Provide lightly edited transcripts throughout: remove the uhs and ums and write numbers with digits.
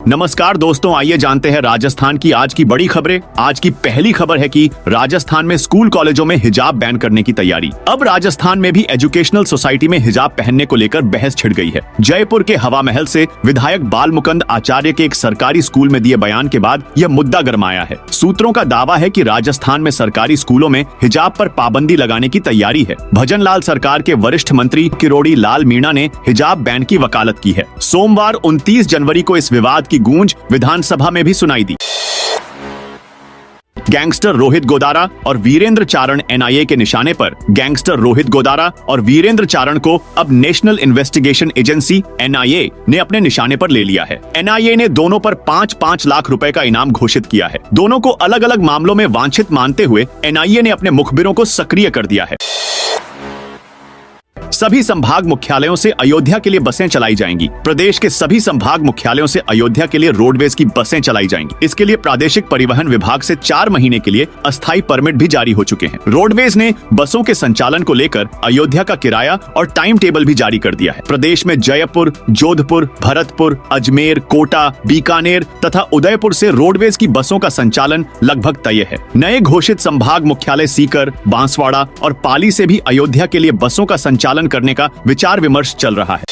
नमस्कार दोस्तों, आइए जानते हैं राजस्थान की आज की बड़ी खबरें। आज की पहली खबर है कि राजस्थान में स्कूल कॉलेजों में हिजाब बैन करने की तैयारी। अब राजस्थान में भी एजुकेशनल सोसाइटी में हिजाब पहनने को लेकर बहस छिड़ गई है। जयपुर के हवा महल से विधायक बालमुकुंद आचार्य के एक सरकारी स्कूल में दिए बयान के बाद यह मुद्दा गरमाया है। सूत्रों का दावा है कि राजस्थान में सरकारी स्कूलों में हिजाब पर पाबंदी लगाने की तैयारी है। भजनलाल सरकार के वरिष्ठ मंत्री किरोड़ी लाल मीणा ने हिजाब बैन की वकालत की है। सोमवार 29 जनवरी को इस विवाद की गूंज विधानसभा में भी सुनाई दी। गैंगस्टर रोहित गोदारा और वीरेंद्र चारण एनआईए के निशाने पर। गैंगस्टर रोहित गोदारा और वीरेंद्र चारण को अब नेशनल इन्वेस्टिगेशन एजेंसी एनआईए ने अपने निशाने पर ले लिया है। एनआईए ने दोनों पर 5-5 लाख रुपए का इनाम घोषित किया है। दोनों को अलग अलग मामलों में वांछित मानते हुए एनआईए ने अपने मुखबिरों को सक्रिय कर दिया है। सभी संभाग मुख्यालयों से अयोध्या के लिए बसें चलाई जाएंगी। प्रदेश के सभी संभाग मुख्यालयों से अयोध्या के लिए रोडवेज की बसें चलाई जाएंगी। इसके लिए प्रादेशिक परिवहन विभाग से 4 महीने के लिए अस्थायी परमिट भी जारी हो चुके हैं। रोडवेज ने बसों के संचालन को लेकर अयोध्या का किराया और टाइम टेबल भी जारी कर दिया है। प्रदेश में जयपुर, जोधपुर, भरतपुर, अजमेर, कोटा, बीकानेर तथा उदयपुर से रोडवेज की बसों का संचालन लगभग तय है। नए घोषित संभाग मुख्यालय सीकर, बांसवाड़ा और पाली से भी अयोध्या के लिए बसों का संचालन करने का विचार विमर्श चल रहा है।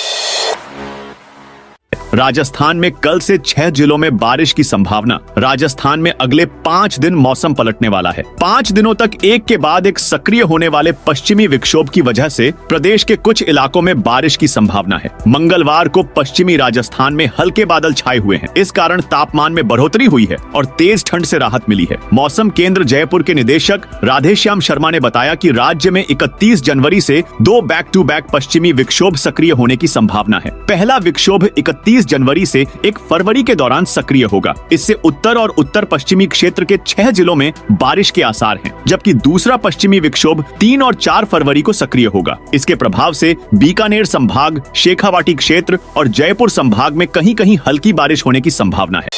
राजस्थान में कल से 6 जिलों में बारिश की संभावना। राजस्थान में अगले 5 दिन मौसम पलटने वाला है। 5 दिनों तक एक के बाद एक सक्रिय होने वाले पश्चिमी विक्षोभ की वजह से प्रदेश के कुछ इलाकों में बारिश की संभावना है। मंगलवार को पश्चिमी राजस्थान में हल्के बादल छाए हुए हैं। इस कारण तापमान में बढ़ोतरी हुई है और तेज ठंड से राहत मिली है। मौसम केंद्र जयपुर के निदेशक राधेश्याम शर्मा ने बताया कि राज्य में 31 जनवरी से 2 बैक टू बैक पश्चिमी विक्षोभ सक्रिय होने की संभावना है। पहला विक्षोभ 31 जनवरी से 1 फरवरी के दौरान सक्रिय होगा। इससे उत्तर और उत्तर पश्चिमी क्षेत्र के 6 जिलों में बारिश के आसार हैं, जबकि दूसरा पश्चिमी विक्षोभ 3 और 4 फरवरी को सक्रिय होगा। इसके प्रभाव से बीकानेर संभाग, शेखावाटी क्षेत्र और जयपुर संभाग में कहीं-कहीं हल्की बारिश होने की संभावना है।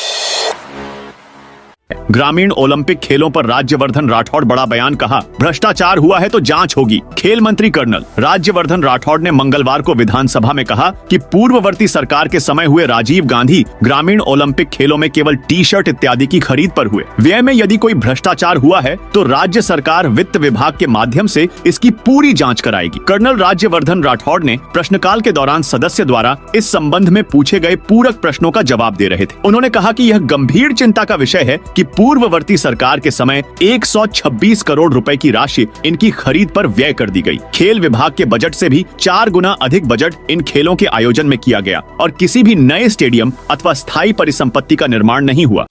ग्रामीण ओलंपिक खेलों पर राज्यवर्धन राठौड़ बड़ा बयान। कहा, भ्रष्टाचार हुआ है तो जांच होगी। खेल मंत्री कर्नल राज्यवर्धन राठौड़ ने मंगलवार को विधानसभा में कहा कि पूर्ववर्ती सरकार के समय हुए राजीव गांधी ग्रामीण ओलंपिक खेलों में केवल टी-शर्ट इत्यादि की खरीद पर हुए व्यय में यदि कोई भ्रष्टाचार हुआ है तो राज्य सरकार वित्त विभाग के माध्यम से इसकी पूरी जाँच कराएगी। कर्नल राज्यवर्धन राठौड़ ने प्रश्नकाल के दौरान सदस्य द्वारा इस संबंध में पूछे गए पूरक प्रश्नों का जवाब दे रहे थे। उन्होंने कहा कि यह गंभीर चिंता का विषय है कि पूर्ववर्ती सरकार के समय 126 करोड़ रुपए की राशि इनकी खरीद पर व्यय कर दी गई। खेल विभाग के बजट से भी 4 गुना अधिक बजट इन खेलों के आयोजन में किया गया और किसी भी नए स्टेडियम अथवा स्थायी परिसंपत्ति का निर्माण नहीं हुआ।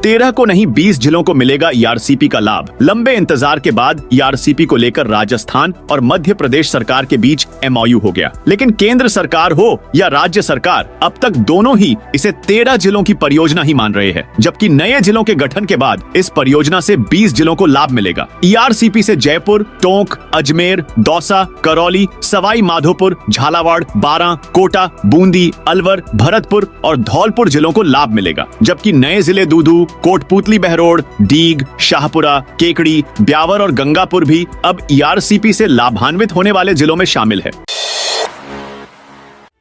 13 को नहीं 20 जिलों को मिलेगा ईआरसीपी का लाभ। लंबे इंतजार के बाद ईआरसीपी को लेकर राजस्थान और मध्य प्रदेश सरकार के बीच एमओयू हो गया, लेकिन केंद्र सरकार हो या राज्य सरकार अब तक दोनों ही इसे 13 जिलों की परियोजना ही मान रहे हैं, जबकि नए जिलों के गठन के बाद इस परियोजना से 20 जिलों को लाभ मिलेगा। ईआरसीपी से जयपुर, टोंक, अजमेर, दौसा, करौली, सवाई माधोपुर, झालावाड़, बारां, कोटा, बूंदी, अलवर, भरतपुर और धौलपुर जिलों को लाभ मिलेगा, जबकि नए जिले दूदू, कोटपुतली बहरोड, डीग, शाहपुरा, केकड़ी, ब्यावर और गंगापुर भी अब ईआरसीपी से लाभान्वित होने वाले जिलों में शामिल है।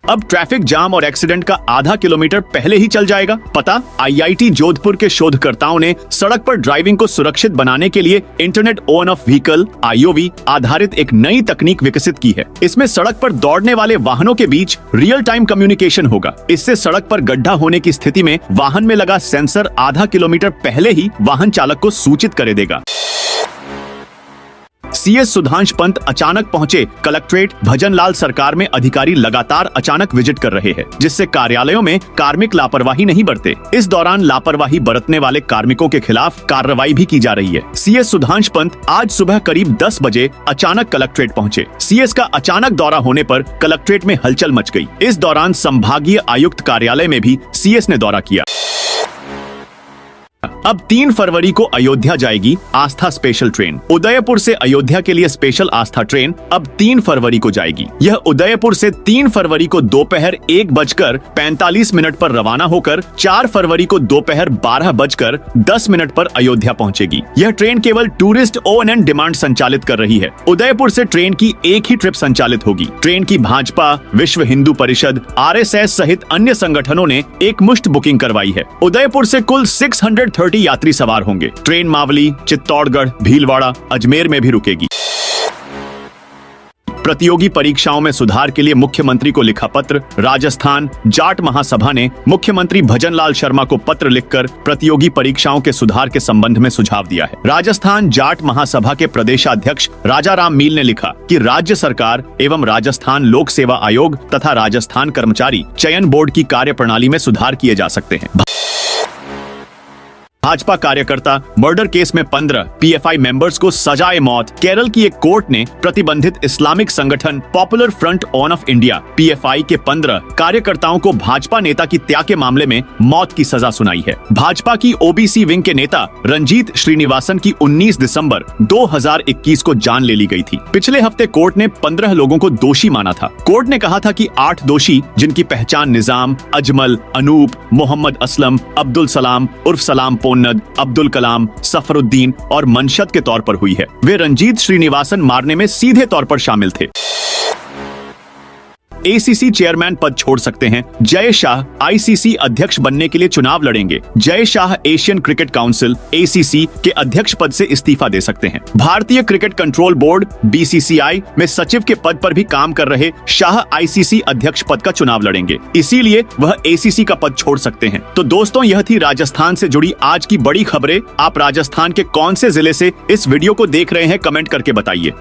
अब ट्रैफिक जाम और एक्सीडेंट का आधा किलोमीटर पहले ही चल जाएगा। पता, आईआईटी जोधपुर के शोधकर्ताओं ने सड़क पर ड्राइविंग को सुरक्षित बनाने के लिए इंटरनेट ऑन ऑफ व्हीकल (आईओवी) आधारित एक नई तकनीक विकसित की है। इसमें सड़क पर दौड़ने वाले वाहनों के बीच रियल टाइम कम्युनिकेशन होगा। इससे सड़क पर गड्ढा होने की स्थिति में वाहन में लगा सेंसर आधा किलोमीटर पहले ही वाहन चालक को सूचित कर देगा। सीएस सुधांश पंत अचानक पहुंचे कलेक्ट्रेट। भजनलाल सरकार में अधिकारी लगातार अचानक विजिट कर रहे हैं, जिससे कार्यालयों में कार्मिक लापरवाही नहीं बरते। इस दौरान लापरवाही बरतने वाले कार्मिकों के खिलाफ कार्रवाई भी की जा रही है। सीएस सुधांश पंत आज सुबह करीब 10 बजे अचानक कलेक्ट्रेट पहुंचे। सीएस का अचानक दौरा होने पर कलेक्ट्रेट में हलचल मच गई। इस दौरान संभागीय आयुक्त कार्यालय में भी सीएस ने दौरा किया। अब 3 फरवरी को अयोध्या जाएगी आस्था स्पेशल ट्रेन। उदयपुर से अयोध्या के लिए स्पेशल आस्था ट्रेन अब 3 फरवरी को जाएगी। यह उदयपुर से 3 फरवरी को दोपहर 1:45 पर रवाना होकर 4 फरवरी को दोपहर 12:10 पर अयोध्या पहुंचेगी। यह ट्रेन केवल टूरिस्ट ONN डिमांड संचालित कर रही है। उदयपुर से ट्रेन की एक ही ट्रिप संचालित होगी। ट्रेन की भाजपा, विश्व हिंदू परिषद, RSS सहित अन्य संगठनों ने एक मुश्त बुकिंग करवाई है। उदयपुर से कुल 630 यात्री सवार होंगे। ट्रेन मावली, चित्तौड़गढ़, भीलवाड़ा, अजमेर में भी रुकेगी। प्रतियोगी परीक्षाओं में सुधार के लिए मुख्यमंत्री को लिखा पत्र। राजस्थान जाट महासभा ने मुख्यमंत्री भजनलाल शर्मा को पत्र लिखकर प्रतियोगी परीक्षाओं के सुधार के संबंध में सुझाव दिया है। राजस्थान जाट महासभा के प्रदेशाध्यक्ष राजाराम मील ने लिखा कि राज्य सरकार एवं राजस्थान लोक सेवा आयोग तथा राजस्थान कर्मचारी चयन बोर्ड की कार्यप्रणाली में सुधार किए जा सकते हैं। भाजपा कार्यकर्ता मर्डर केस में 15 PFI मेंबर्स को सजाए मौत। केरल की एक कोर्ट ने प्रतिबंधित इस्लामिक संगठन popular front on off India PFI के 15 कार्यकर्ताओं को भाजपा नेता की त्याग के मामले में मौत की सजा सुनाई है। भाजपा की OBC विंग के नेता रंजीत श्रीनिवासन की 19 दिसंबर 2021 को जान ले ली गई थी। पिछले हफ्ते कोर्ट ने 15 लोगों को दोषी माना था। कोर्ट ने कहा था कि 8 दोषी, जिनकी पहचान निजाम, अजमल, अनूप, मोहम्मद असलम, अब्दुल सलाम उर्फ सलाम अब्दुल कलाम, सफरुद्दीन और मनशद के तौर पर हुई है। वे रंजीत श्रीनिवासन मारने में सीधे तौर पर शामिल थे। ACC चेयरमैन पद छोड़ सकते हैं। जय शाह ICC अध्यक्ष बनने के लिए चुनाव लड़ेंगे। Jay Shah Asian cricket council ACC के अध्यक्ष पद से इस्तीफा दे सकते हैं। भारतीय क्रिकेट कंट्रोल बोर्ड BCCI में सचिव के पद पर भी काम कर रहे शाह ICC अध्यक्ष पद का चुनाव लड़ेंगे, इसीलिए वह ACC का पद छोड़ सकते हैं। तो दोस्तों, यह थी राजस्थान से जुड़ी आज की बड़ी खबरें। आप राजस्थान के कौन से जिले से इस वीडियो को देख रहे हैं, कमेंट करके बताइए।